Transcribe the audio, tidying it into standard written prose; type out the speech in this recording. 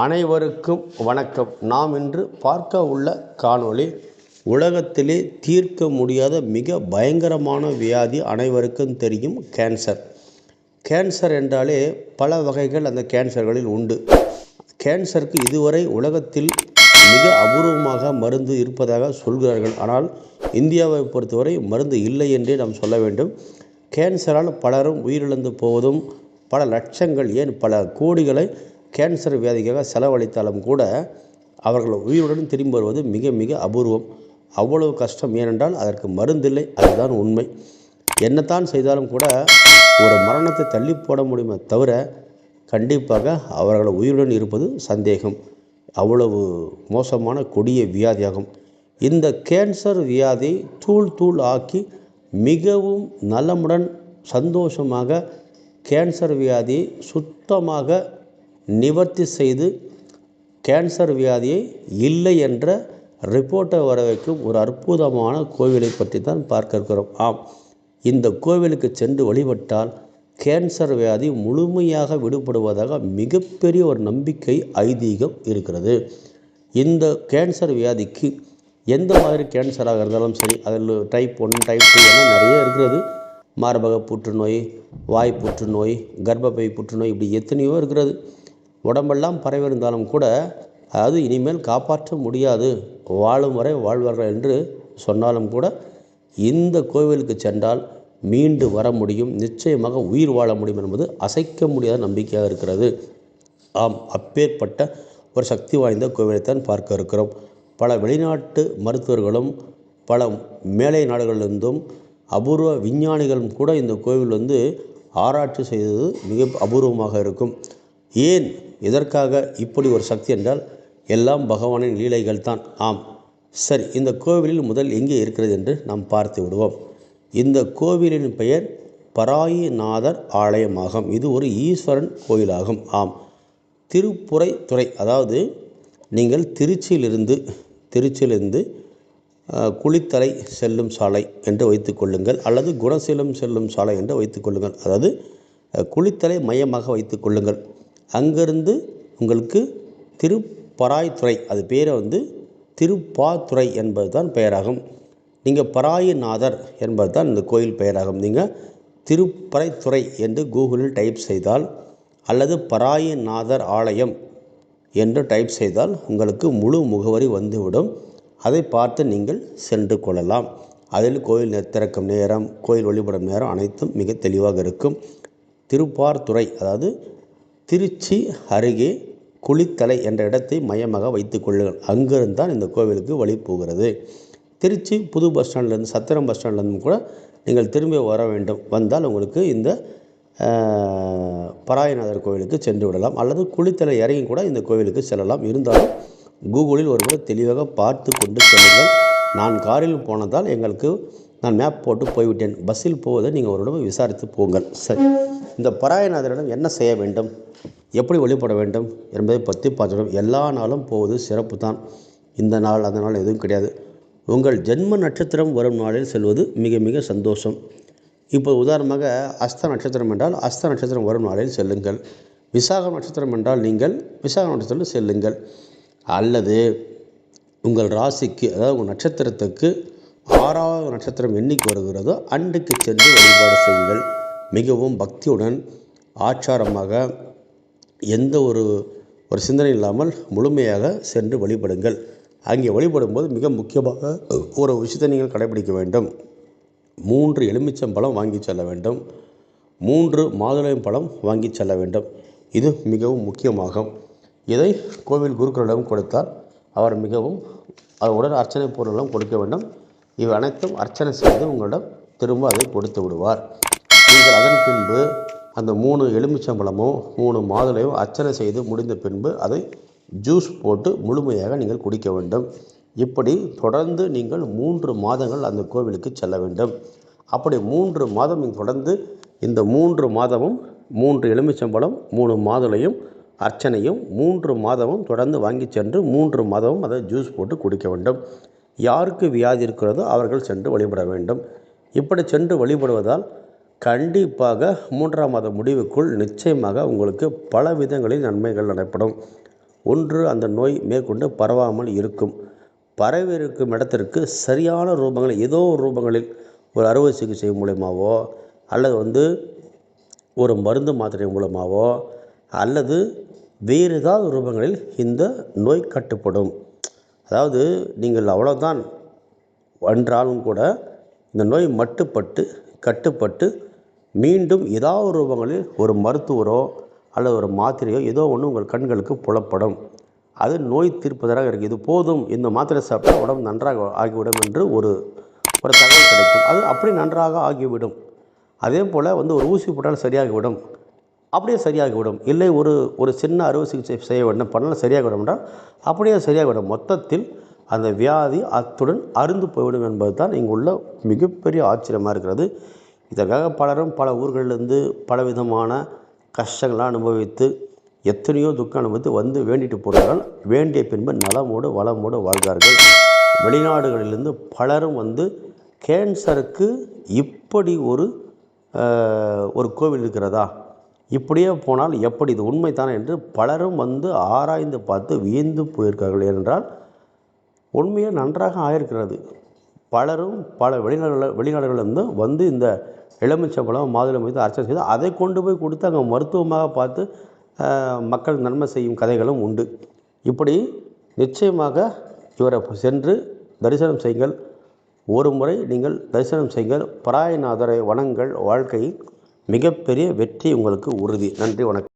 அனைவருக்கும் வணக்கம். நாம் இன்று பார்க்க உள்ள காணொளி, உலகத்திலே தீர்க்க முடியாத மிக பயங்கரமான வியாதி அனைவருக்கும் தெரியும், கேன்சர். கேன்சர் என்றாலே பல வகைகள் அந்த கேன்சர்களில் உண்டு. கேன்சருக்கு இதுவரை உலகத்தில் மிக அபூர்வமாக மருந்து இருப்பதாக சொல்கிறார்கள். ஆனால் இந்தியாவை பொறுத்தவரை மருந்து இல்லை என்றே நாம் சொல்ல வேண்டும். கேன்சரால் பலரும் உயிரிழந்து போவதும், பல லட்சங்கள் ஏன் பல கோடிகளை கேன்சர் வியாதிக்காக செலவழித்தாலும் கூட அவர்கள் உயிருடன் திரும்பி வருவது மிக மிக அபூர்வம். அவ்வளவு கஷ்டம். ஏனென்றால் அதற்கு மருந்தில்லை, அதுதான் உண்மை. என்னத்தான் செய்தாலும் கூட ஒரு மரணத்தை தள்ளி போட முடியுமே தவிர கண்டிப்பாக அவர்கள் உயிருடன் இருப்பது சந்தேகம். அவ்வளவு மோசமான கொடிய வியாதியாகும். இந்த கேன்சர் வியாதியை தூள் ஆக்கி மிகவும் நலமுடன் சந்தோஷமாக கேன்சர் வியாதியை சுத்தமாக நிவர்த்தி செய்து கேன்சர் வியாதியை இல்லை என்ற ரிப்போர்ட்டை வர வைக்கும் ஒரு அற்புதமான கோவிலை பற்றி தான் பார்க்க இருக்கிறோம். ஆம், இந்த கோவிலுக்கு சென்று வழிபட்டால் கேன்சர் வியாதி முழுமையாக விடுபடுவதாக மிகப்பெரிய ஒரு நம்பிக்கை, ஐதீகம் இருக்கிறது. இந்த கேன்சர் வியாதிக்கு எந்த மாதிரி கேன்சராக இருந்தாலும் சரி, அதில் டைப் 1, டைப் 2 என நிறைய இருக்கிறது. மார்பக புற்றுநோய், வாய் புற்றுநோய், கர்ப்பப்பை புற்றுநோய், இப்படி எத்தனையோ இருக்கிறது. உடம்பெல்லாம் பரவியிருந்தாலும் கூட அது இனிமேல் காப்பாற்ற முடியாது, வாழும் வரை வாழ்வார்கள் என்று சொன்னாலும் கூட இந்த கோவிலுக்கு சென்றால் மீண்டு வர முடியும், நிச்சயமாக உயிர் வாழ முடியும் என்பது அசைக்க முடியாத நம்பிக்கையாக இருக்கிறது. ஆம், அப்பேற்பட்ட ஒரு சக்தி வாய்ந்த கோவிலைத்தான் பார்க்க இருக்கிறோம். பல வெளிநாட்டு மருத்துவர்களும் பல மேலை நாடுகளிலிருந்தும் அபூர்வ விஞ்ஞானிகளும் கூட இந்த கோவில் ஆராய்ச்சி செய்தது மிக அபூர்வமாக இருக்கும். ஏன் இதற்காக இப்படி ஒரு சக்தி என்றால் எல்லாம் பகவானின் லீலைகள் தான். ஆம், சரி, இந்த கோவிலில் முதல் எங்கே இருக்கிறது என்று நாம் பார்த்து விடுவோம். இந்த கோவிலின் பெயர் பராயிநாதர் ஆலயமாகும். இது ஒரு ஈஸ்வரன் கோயிலாகும். ஆம், திருப்புரைத்துறை, அதாவது நீங்கள் திருச்சியிலிருந்து குளித்தலை செல்லும் சாலை என்று வைத்துக்கொள்ளுங்கள், அல்லது குணசீலம் செல்லும் சாலை என்று வைத்துக்கொள்ளுங்கள். அதாவது குளித்தலை மையமாக வைத்துக்கொள்ளுங்கள். அங்கிருந்து உங்களுக்கு திருப்பராய்த்துறை, அது பேரை திருப்பாத்துறை என்பது தான் பெயராகும். நீங்கள் பராயிநாதர் என்பது தான் இந்த கோயில் பெயராகும். நீங்கள் திருப்பரைத்துறை என்று கூகுளில் டைப் செய்தால், அல்லது பராயிநாதர் ஆலயம் என்று டைப் செய்தால் உங்களுக்கு முழு முகவரி வந்துவிடும். அதை பார்த்து நீங்கள் சென்று கொள்ளலாம். அதில் கோயில் திறக்கும் நேரம், கோயில் வழிபடும் நேரம் அனைத்தும் மிக தெளிவாக இருக்கும். திருப்பார்துறை, அதாவது திருச்சி அருகே குளித்தலை என்ற இடத்தை மையமாக வைத்துக் கொள்ளுங்கள். அங்கிருந்தான் இந்த கோவிலுக்கு வழி போகிறது. திருச்சி புது பஸ் ஸ்டாண்ட்லேருந்து, சத்திரம் பஸ் ஸ்டாண்ட்லேருந்து கூட நீங்கள் திரும்பி வர வேண்டும். வந்தால் உங்களுக்கு இந்த பராயநாதர் கோவிலுக்கு சென்று விடலாம், அல்லது குளித்தலை இறங்கி கூட இந்த கோவிலுக்கு செல்லலாம். இருந்தாலும் கூகுளில் ஒரு முறை தெளிவாக பார்த்து கொண்டு செல்லுங்கள். நான் காரில் போனதால் நான் மேப் போட்டு போய்விட்டேன். பஸ்ஸில் போவதை நீங்கள் ஒரு தடவை விசாரித்து போங்கள். சரி, இந்த பராயநாதரிடம் என்ன செய்ய வேண்டும், எப்படி வழிபட வேண்டும் என்பதை பற்றி பார்த்துடும். எல்லா நாளும் போவது சிறப்பு தான். இந்த நாள் அந்த நாள் எதுவும் கிடையாது. உங்கள் ஜென்ம நட்சத்திரம் வரும் நாளில் செல்வது மிக மிக சந்தோஷம். இப்போ உதாரணமாக அஸ்த நட்சத்திரம் என்றால் அஸ்த நட்சத்திரம் வரும் நாளில் செல்லுங்கள். விசாகம் நட்சத்திரம் என்றால் நீங்கள் விசாக நட்சத்திரம் செல்லுங்கள். அல்லது உங்கள் ராசிக்கு, அதாவது உங்கள் நட்சத்திரத்துக்கு 6வது நட்சத்திரம் என்னைக்கு வருகிறதோ அன்றைக்கு சென்று வழிபாடு செய்யுங்கள். மிகவும் பக்தியுடன், ஆச்சாரமாக, எந்த ஒரு சிந்தனை இல்லாமல் முழுமையாக சென்று வழிபடுங்கள். அங்கே வழிபடும்போது மிக முக்கியமாக ஒரு விஷயத்தை நீங்கள் கடைபிடிக்க வேண்டும். 3 எலுமிச்சம்பழம் வாங்கி செல்ல வேண்டும், 3 மாதுளம்பழம் வாங்கி செல்ல வேண்டும். இது மிகவும் முக்கியமாகும். இதை கோவில் குருக்களிடம் கொடுத்தால் அவர் மிகவும் அதனுடன் அர்ச்சனை பொருளும் கொடுக்க வேண்டும். இவை அனைத்தும் அர்ச்சனை செய்து உங்களிடம் திரும்ப அதை கொடுத்து விடுவார். நீங்கள் அதன் பின்பு அந்த 3 எலுமிச்சம்பழமோ 3 மாதுளையோ அர்ச்சனை செய்து முடிந்த பின்பு அதை ஜூஸ் போட்டு முழுமையாக நீங்கள் குடிக்க வேண்டும். இப்படி தொடர்ந்து நீங்கள் 3 மாதங்கள் அந்த கோவிலுக்கு செல்ல வேண்டும். அப்படி 3 மாதம் தொடர்ந்து இந்த 3 மாதமும் 3 எலுமிச்சம்பழம் 3 மாதுளையும் அர்ச்சனையும் 3 மாதமும் தொடர்ந்து வாங்கி சென்று 3 மாதமும் அதை ஜூஸ் போட்டு குடிக்க வேண்டும். யாருக்கு வியாதி இருக்கிறதோ அவர்கள் சென்று வழிபட வேண்டும். இப்படி சென்று வழிபடுவதால் கண்டிப்பாக 3ஆம் மாத முடிவுக்குள் நிச்சயமாக உங்களுக்கு பல விதங்களில் நன்மைகள் நடைபெறும். ஒன்று அந்த நோய் மேற்கொண்டு பரவாமல் இருக்கும். பரவி இருக்கும் இடத்திற்கு சரியான ரூபங்களில் ஏதோ ஒரு ரூபங்களில் ஒரு அறுவை சிகிச்சை மூலயமாவோ அல்லது ஒரு மருந்து மாத்திரை மூலமாகவோ அல்லது வேறு ஏதாவது ரூபங்களில் இந்த நோய் கட்டுப்படும். அதாவது நீங்கள் அவ்வளோதான் என்றாலும் கூட இந்த நோய் கட்டுப்பட்டு மீண்டும் ஏதாவது ரூபங்களில் ஒரு மருத்துவரோ அல்லது ஒரு மாத்திரையோ ஏதோ ஒன்று உங்கள் கண்களுக்கு புலப்படும். அது நோய் தீர்ப்பதாக இருக்குது. இது போதும், இந்த மாத்திரை சாப்பிட்டா உடம்பு நன்றாக ஆகிவிடும் என்று ஒரு தகவல் கிடைக்கும். அது அப்படி நன்றாக ஆகிவிடும். அதே போல் ஒரு ஊசி போட்டால் சரியாகிவிடும், அப்படியே சரியாகிவிடும். இல்லை ஒரு சின்ன அறுவை சிகிச்சை செய்ய வேண்டும் பண்ணாலும் சரியாகிவிடும் என்றால் அப்படியே சரியாகிவிடும். மொத்தத்தில் அந்த வியாதி அத்துடன் அருந்து போய்விடும் என்பது தான் இங்குள்ள மிகப்பெரிய ஆச்சரியமாக இருக்கிறது. இதற்காக பலரும் பல ஊர்களிலிருந்து பலவிதமான கஷ்டங்களாக அனுபவித்து எத்தனையோ துக்கம் அனுபவித்து வேண்டிட்டு போகிறார்கள். வேண்டிய பின்பு நலமோடு வளமோடு வாழ்கிறார்கள். வெளிநாடுகளிலிருந்து பலரும் கேன்சருக்கு இப்படி ஒரு கோவில் இருக்கிறதா, இப்படியே போனால் எப்படி, இது உண்மைதானே என்று பலரும் ஆராய்ந்து பார்த்து வியந்து போயிருக்கார்கள். ஏனென்றால் உண்மையே நன்றாக ஆயிருக்கிறது. பலரும் பல வெளிநாடுகளிலிருந்து இந்த எலுமிச்சம்பழம் மாதுளை வைத்து அர்ச்சனை செய்து அதை கொண்டு போய் கொடுத்து அங்கே மருத்துவமாக பார்த்து மக்கள் நன்மை செய்யும் கதைகளும் உண்டு. இப்படி நிச்சயமாக இவரை சென்று தரிசனம் செய்யுங்கள். ஒரு முறை நீங்கள் தரிசனம் செய்யுங்கள். பராயநாதரை வணங்குங்கள். வாழ்க்கையில் மிகப்பெரிய வெற்றி உங்களுக்கு உறுதி. நன்றி, வணக்கம்.